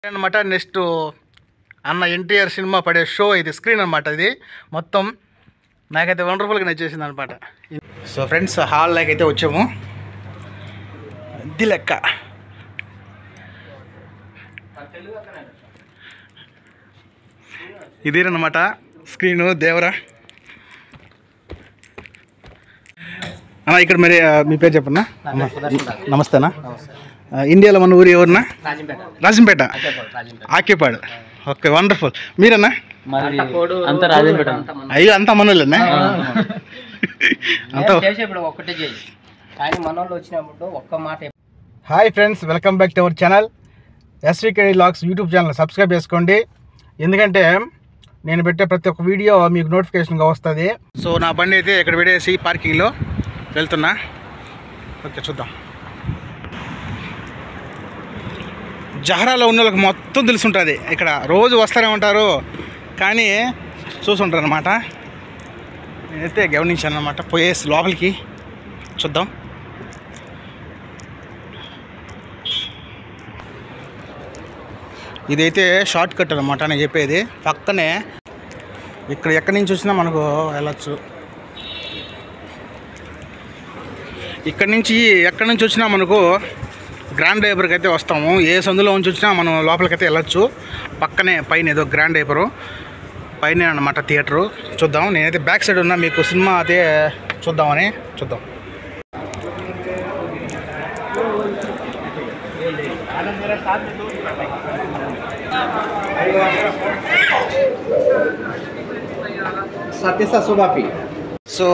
అనమాట. నెక్స్ట్ అన్న ఎన్టీఆర్ సినిమా పడే షో ఇది, స్క్రీన్ అనమాట. ఇది మొత్తం నాకైతే వండర్ఫుల్గా నచ్చేసింది అనమాట. సో ఫ్రెండ్స్, హాల్లోకి అయితే వచ్చాము. ఇది లెక్క ఇదేనమాట స్క్రీను. దేవరా అన్న, ఇక్కడ మరి మీ పేరు చెప్పన్నా. నమస్తేనా. ఇండియాలో మన ఊరు ఎవరన్నా? రాజంపేట, ఆకేపాడు. Okay, wonderful. మీరన్నా? అయ్యో, అంతా మనోళ్ళేనా? Hi friends, welcome back to our channel SVK vlogs YouTube channel. Subscribe చేసుకోండి, ఎందుకంటే నేను పెట్టే ప్రతి ఒక్క వీడియో మీకు నోటిఫికేషన్గా వస్తుంది. సో నా బండి అయితే ఇక్కడ పెట్టేసి పార్కింగ్లో వెళ్తున్నా. ఓకే, చూద్దాం. జహరాలో ఉన్న వాళ్ళకి మొత్తం తెలుసుంటుంది. ఇక్కడ రోజు వస్తూనే ఉంటారు, కానీ చూసుంటారు అనమాట. నేనైతే గమనించాను అనమాట. పోయేసి లోపలికి చూద్దాం. ఇదైతే షార్ట్ కట్ అనమాట నేను చెప్పేది. పక్కనే ఇక్కడ ఎక్కడి నుంచి వచ్చినా మనకు వెళ్ళచ్చు. ఎక్కడి నుంచి వచ్చినా మనకు గ్రాండ్ డైపర్కి అయితే వస్తాము. ఏ సందులో నుంచి వచ్చినా మనం లోపలికైతే వెళ్ళచ్చు. పక్కనే పైన ఏదో గ్రాండ్ డైపరు పైన అనమాట థియేటరు. చూద్దాం. నేనైతే బ్యాక్ సైడ్ ఉన్నా, మీకు సినిమా అయితే చూద్దాం. సో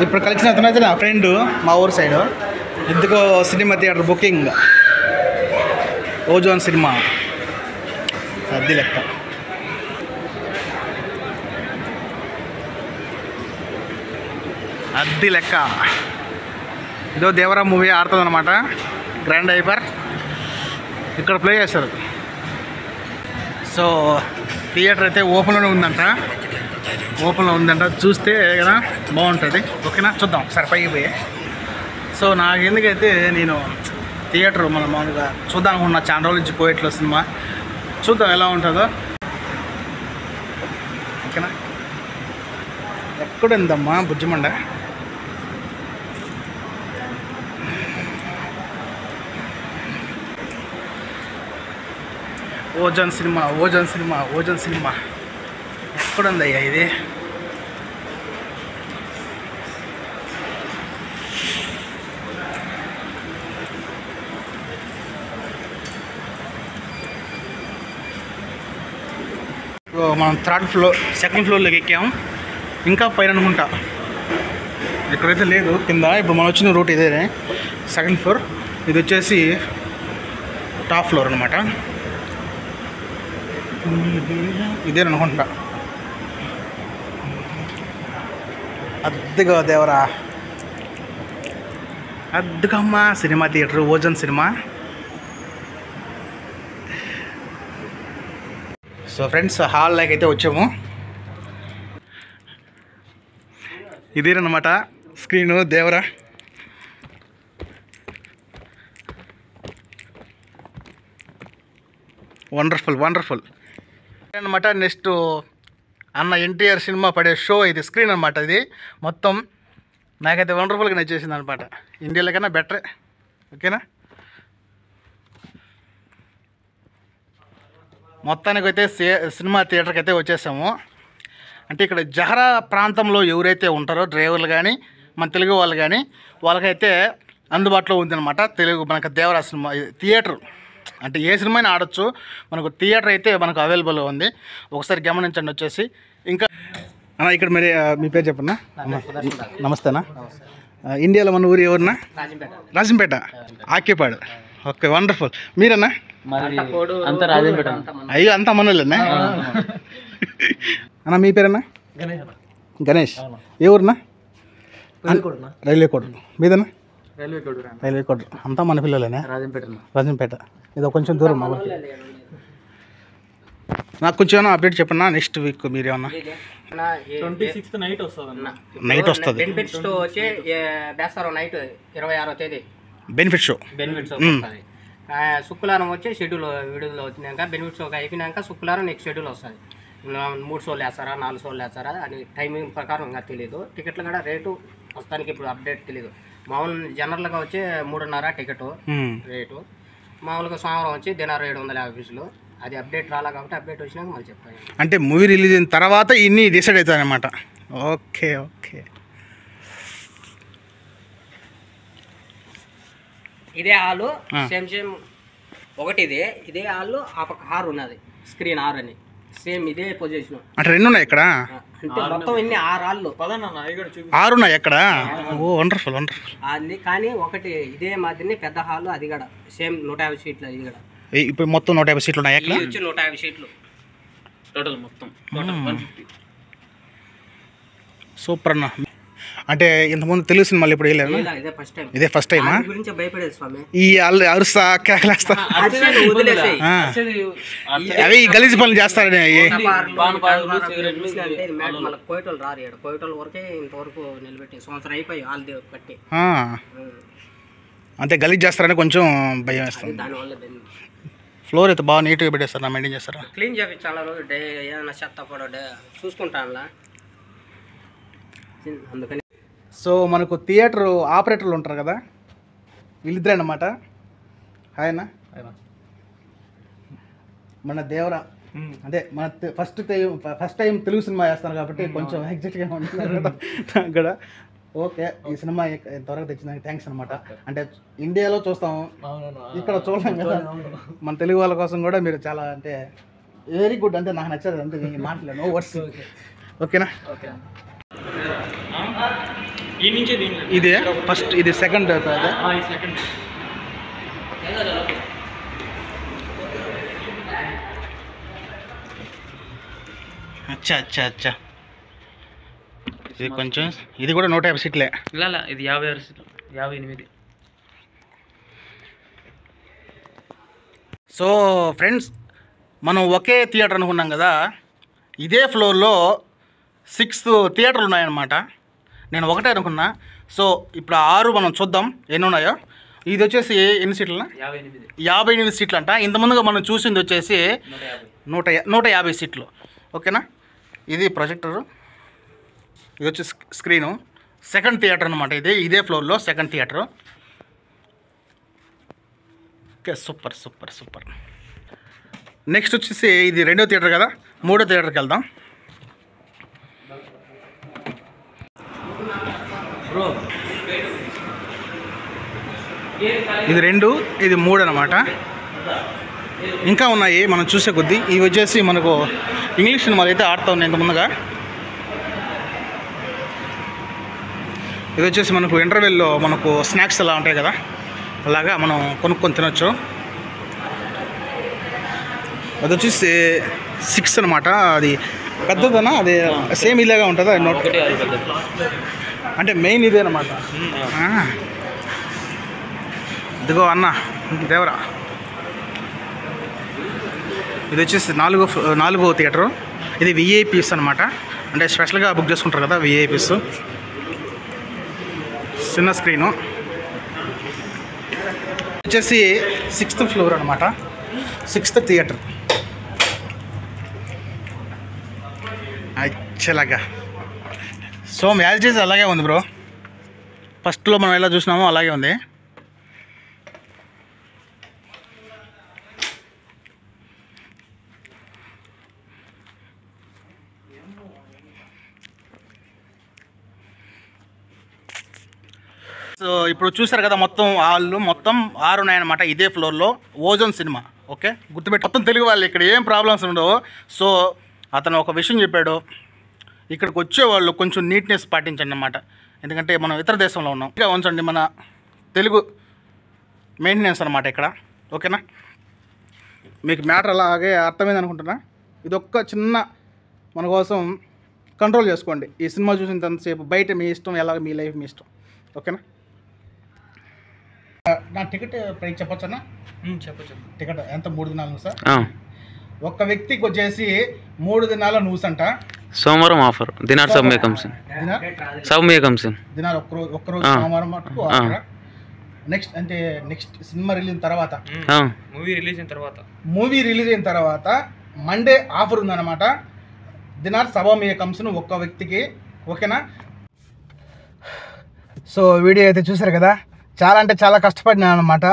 ఇప్పుడు కలిసిన అతను అయితే నా ఫ్రెండ్, మా ఊరు సైడు. ఎందుకో cinema theatre booking, ozone cinema. అది లెక్క ఇదో దేవరా మూవీ ఆడుతుంది అనమాట. గ్రాండ్ డైపర్ ఇక్కడ ప్లే చేస్తారు. సో థియేటర్ అయితే ఓపెన్లో ఉందంట. చూస్తే కదా బాగుంటుంది. ఓకేనా, చూద్దాం ఒకసారి పైకి పోయి. సో నాకు ఎందుకైతే నేను థియేటర్ మన మామూలుగా చూద్దాం అనుకున్నా. చాలా రోజుల నుంచి పోయేట్లో సినిమా. చూద్దాం ఎలా ఉంటుందో. ఓకేనా. ఎక్కడుందమ్మా బుజ్జిమండ? ఓజోన్ సినిమా ఎక్కడుందయ్యా ఇది? మనం సెకండ్ ఫ్లోర్లోకి ఎక్కాము. ఇంకా పైన అనుకుంటా, ఎక్కడైతే లేదు కింద. ఇప్పుడు మనం వచ్చిన రూట్ ఇదే, సెకండ్ ఫ్లోర్. ఇది వచ్చేసి టాప్ ఫ్లోర్ అనమాట. ఇదే అనుకుంటా. అద్దుగా దేవరా, అద్దుకమ్మా cinema theatre, Ozone cinema. So friends, హాల్లోకి అయితే వచ్చాము. ఇదేనమాట స్క్రీను. దేవరా వండర్ఫుల్ అనమాట. నెక్స్ట్ అన్న ఎన్టీఆర్ సినిమా పడే షో ఇది, స్క్రీన్ అనమాట. ఇది మొత్తం నాకైతే వండర్ఫుల్గా నచ్చేసింది అనమాట. ఇండియాలో కన్నా బెటరే. ఓకేనా. మొత్తానికి అయితే సినిమా థియేటర్కి అయితే వచ్చేసాము. అంటే ఇక్కడ జహరా ప్రాంతంలో ఎవరైతే ఉంటారో డ్రైవర్లు కానీ మన తెలుగు వాళ్ళు కానీ వాళ్ళకైతే అందుబాటులో ఉందన్నమాట. మనకు దేవరా సినిమా థియేటర్ అంటే ఏ సినిమా అయినా ఆడొచ్చు. మనకు థియేటర్ అయితే మనకు అవైలబుల్గా ఉంది. ఒకసారి గమనించండి. వచ్చేసి ఇంకా అన్న, ఇక్కడ మరి మీ పేరు చెప్పన్నా. నమస్తేనా. ఇండియాలో మన ఊరు ఎవరన్నా? రాజంపేట, ఆకేపాడు. Okay, wonderful. మీరన్నా? అయ్యో, అంతా మనోళ్ళేనా? అన్న, మీ పేరన్నా? గణేష్. ఏ ఊరునా? రైల్వే కోడ్. మీదన్నా? రైల్వే కోడ్. అంతా మన పిల్లలేనా? రాజంపేట. ఇది కొంచెం దూరం. నాకు కొంచెం ఏమన్నా అప్డేట్ చెప్పన్నా. నెక్స్ట్ వీక్ మీరేమన్నా? 26th నైట్ వస్తుంది. బెనిఫిట్ షో వచ్చి నైట్ 26వ తేదీ బెనిఫిట్ షో. శుక్రవారం వచ్చి షెడ్యూల్ విడుదల వచ్చినాక బెనిఫిట్స్ ఒక అయిపోయినాక శుక్రవారం నెక్స్ట్ షెడ్యూల్ వస్తుంది. 3 షోలు వేస్తారా 4 షోలు వేస్తారా అని టైమింగ్ ప్రకారం ఇంకా తెలియదు. టికెట్లు కూడా రేటు ప్రస్తుతానికి ఇప్పుడు అప్డేట్ తెలియదు. మామూలు జనరల్గా వచ్చి 3.5 టికెట్ రేటు. మామూలుగా సోమవారం వచ్చి దినారు 750 ఫీజులు. అది అప్డేట్ రాలా కాబట్టి అప్డేట్ వచ్చినాక మళ్ళీ చెప్తాను. అంటే మూవీ రిలీజ్ అయిన తర్వాత ఇన్ని డిసైడ్ అవుతాయి అన్నమాట. Okay okay. ఇదే హాలు సేమ్ ఒకటి ఇదే హాల్లో ఆ పక్క హార్ ఉన్నది, స్క్రీన్ హార్ అని సేమ్ ఇదే పొజిషన్. అంటే 2 ఉన్నాయి ఇక్కడ, అంటే మొత్తం ఇన్ని 6 హాళ్ళు 6 ఉన్నాయి ఎక్కడ. ఓ వండర్ఫుల్ వండర్ఫుల్. అది కానీ ఒకటి ఇదే మాదిరి పెద్ద హాల్, అది కూడా సేమ్ 150 సీట్లు. ఇది కూడా ఇప్పుడు మొత్తం 150 సీట్లు ఉన్నాయి ఎక్కడ. వచ్చి 150 సీట్లు టోటల్ మొత్తం 150. సూపర్ అన్న. అంటే ఇంతకుముందు తెలుగు సినిమాలు ఇప్పుడు వేయలేదు, ఇదే ఫస్ట్ టైం. ఇదే ఫస్ట్ టైమా? గురించి భయపడేది స్వామి. ఈ అరుస్తా కేకలేస్తా వదిలేసేయ్. అవి గలీజ్ పనులు చేస్తారని. మళ్ళీ కోయటోళ్ళు రారు, కోయటోళ్ళ వరకే ఇంతవరకు నిలబెట్టి సంవత్సరం అయిపోయి వాళ్ళు కట్టి అంతే గలీజ్ చేస్తారని కొంచెం భయం వేస్తుంది. దానివల్ల ఫ్లోర్ అయితే బాగా నీట్గా పెట్టేస్తారు, మెయింటైన్ చేస్తారా? క్లీన్ చేయించాలి రోజు డే, ఏదైనా చెత్త కూడా డే చూసుకుంటానులా అందుకని. సో మనకు థియేటర్ ఆపరేటర్లు ఉంటారు కదా, వీళ్ళిద్దరే అన్నమాట. ఆయన మన దేవరా, అదే మన ఫస్ట్ టైం తెలుగు సినిమా వేస్తాను కాబట్టి కొంచెం ఎగ్జాక్ట్గా ఉంటున్నారు కదా అక్కడ. ఓకే, ఈ సినిమా త్వరగా తెచ్చినందుకు థ్యాంక్స్ అనమాట. అంటే ఇండియాలో చూస్తాము, ఇక్కడ చూడలేం కదా. మన తెలుగు వాళ్ళ కోసం కూడా మీరు చాలా అంటే వెరీ గుడ్. అంటే నాకు నచ్చదు, అంతే మాట్లాడలేదు, నో వర్డ్స్. ఓకేనా? ఇదే ఫస్ట్, ఇది సెకండ్. అచ్చా అచ్చా అచ్చా. ఇది కొంచెం, ఇది కూడా 150 సీట్లే. ఇలా ఇది 56 సీట్లు, 58. సో ఫ్రెండ్స్, మనం ఒకే థియేటర్ అనుకున్నాం కదా, ఇదే ఫ్లోర్లో 6 థియేటర్లు ఉన్నాయన్నమాట. నేను ఒకటే అనుకున్నా. సో ఇప్పుడు 6 మనం చూద్దాం ఎన్ని ఉన్నాయో. ఇది వచ్చేసి ఎన్ని సీట్లనా? 58 సీట్లు అంట. ఇంతకుముందుగా మనం చూసింది వచ్చేసి 150 సీట్లు. ఓకేనా? ఇది ప్రొజెక్టరు, ఇది వచ్చి స్క్రీను. సెకండ్ థియేటర్ అనమాట ఇది, ఇదే ఫ్లోర్లో second theatre. Okay, super super super. Next వచ్చేసి ఇది 2వ థియేటర్ కదా, 3వ థియేటర్కి వెళ్దాం. ఇది 2, ఇది 3 అనమాట. ఇంకా ఉన్నాయి మనం చూసే కొద్దీ. ఇవి వచ్చేసి మనకు ఇంగ్లీష్ సినిమాలు అయితే ఆడుతూ ఉన్నాయి ఇంత ముందుగా. ఇది వచ్చేసి మనకు ఇంటర్వెల్లో మనకు స్నాక్స్ అలా ఉంటాయి కదా, అలాగా మనం కొనుక్కొని తినొచ్చు. అది వచ్చేసి 6 అనమాట. అది పెద్దదనా? అది సేమ్ ఇలాగా ఉంటుందా? అంటే మెయిన్ ఇదే అనమాట. ఇదిగో అన్న దేవరా, ఇది వచ్చేసి 4వ థియేటరు. ఇది విఐపీస్ అనమాట, అంటే స్పెషల్గా బుక్ చేసుకుంటారు కదా విఐపీస్. చిన్న స్క్రీను. వచ్చేసి 6th ఫ్లోర్ అనమాట, 6th థియేటర్. అచ్చలాగా. సో మ్యారేజెస్ అలాగే ఉంది బ్రో, ఫస్ట్లో మనం ఎలా చూసినామో అలాగే ఉంది. సో ఇప్పుడు చూసారు కదా, మొత్తం వాళ్ళు మొత్తం 6 ఉన్నాయన్నమాట ఇదే ఫ్లోర్లో. Ozone cinema. ఓకే, గుర్తుపెట్టి మొత్తం తెలుగు వాళ్ళు, ఇక్కడ ఏం ప్రాబ్లమ్స్ ఉండవు. సో అతను ఒక విషయం చెప్పాడు, ఇక్కడికి వచ్చేవాళ్ళు కొంచెం నీట్నెస్ పాటించండి అన్నమాట. ఎందుకంటే మనం ఇతర దేశంలో ఉన్నాం, ఇంకా ఉంచండి మన తెలుగు మెయింటెనెన్స్ అనమాట ఇక్కడ. ఓకేనా? మీకు మ్యాటర్ అలాగే అర్థమైంది అనుకుంటున్నా. ఇదొక్క చిన్న మన కోసం కంట్రోల్ చేసుకోండి. ఈ సినిమా చూసినంతసేపు బయట మీ ఇష్టం, ఎలాగ మీ లైఫ్ మీ ఇష్టం. ఓకేనా? నా టికెట్ ప్రైస్ చెప్పొచ్చన్నా? చెప్పచ్చు. టికెట్ ఎంత? 3 దినాలు సార్. ఒక్క వ్యక్తికి వచ్చేసి 3 దినాల న్యూస్ అంట. సోమవారం ఆఫర్ దినార్ సౌమ్య కంసన్ దినార్ కంసన్ ఒక్కరోజు సోమవారం మటుకు. నెక్స్ట్ సినిమా రిలీజ్ తర్వాత మూవీ రిలీజ్ అయిన తర్వాత మండే ఆఫర్ ఉందన్నమాట. దినార్ సభా మే కమ్స్ను ఒక్క వ్యక్తికి. ఓకేనా? సో వీడియో అయితే చూసారు కదా, చాలా అంటే చాలా కష్టపడినా అనమాట.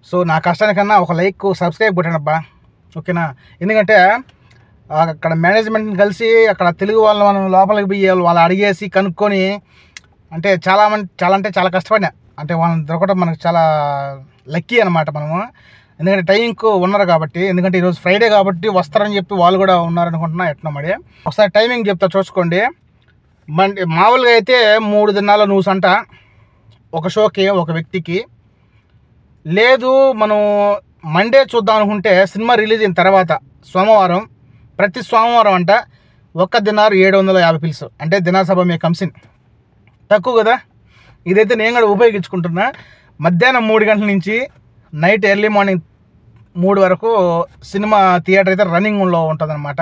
సో నా కష్టానికన్నా ఒక లైక్ సబ్స్క్రైబ్ కొట్టాను అబ్బా. ఓకేనా? ఎందుకంటే అక్కడ మేనేజ్మెంట్ని కలిసి అక్కడ తెలుగు వాళ్ళని మనం లోపలికి పోయి వాళ్ళు అడిగేసి కనుక్కొని అంటే చాలా కష్టపడినా. అంటే వాళ్ళని దొరకడం మనకు చాలా లక్కీ అనమాట మనము. ఎందుకంటే టైంకు ఉన్నారు కాబట్టి, ఎందుకంటే ఈరోజు ఫ్రైడే కాబట్టి వస్తారని చెప్పి వాళ్ళు కూడా ఉన్నారనుకుంటున్నా. ఎట్లా మరి ఒకసారి టైమింగ్ చెప్తా చూసుకోండి. మామూలుగా అయితే 3 దినాల న్యూస్ అంట ఒక షోకి ఒక వ్యక్తికి. లేదు మనం మండే చూద్దాం అనుకుంటే సినిమా రిలీజ్ అయిన తర్వాత సోమవారం, ప్రతి సోమవారం అంట 1 దినార్ 750 పిల్స్. అంటే దినార్ సభ మే కమ్సిన్ తక్కువ కదా. ఇదైతే నేను కూడా ఉపయోగించుకుంటున్నా. మధ్యాహ్నం 3 గంటల నుంచి నైట్ ఎర్లీ మార్నింగ్ 3 వరకు సినిమా థియేటర్ అయితే రన్నింగ్లో ఉంటుంది అనమాట.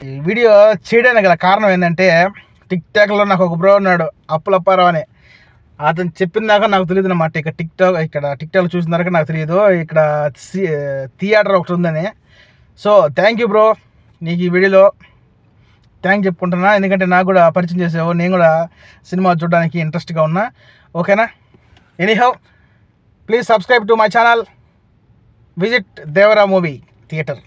ఈ వీడియో చేయడానికి గల కారణం ఏంటంటే టిక్ టాక్లో నాకు ఒక బ్రో ఉన్నాడు, అప్పులప్పారావు అని. అతను చెప్పిన దాకా నాకు తెలియదు అనమాట. ఇక్కడ టిక్ టాక్ చూసిన దాకా నాకు తెలియదు ఇక్కడ థియేటర్ ఒకటి ఉందని. సో థ్యాంక్ యూ బ్రో, నీకు ఈ వీడియోలో థ్యాంక్ చెప్పుకుంటున్నా. ఎందుకంటే నాకు కూడా పరిచయం చేసావు, నేను కూడా సినిమా చూడడానికి ఇంట్రెస్ట్గా ఉన్నా. ఓకేనా? Anyhow please subscribe to my channel. Visit Devara movie theatre.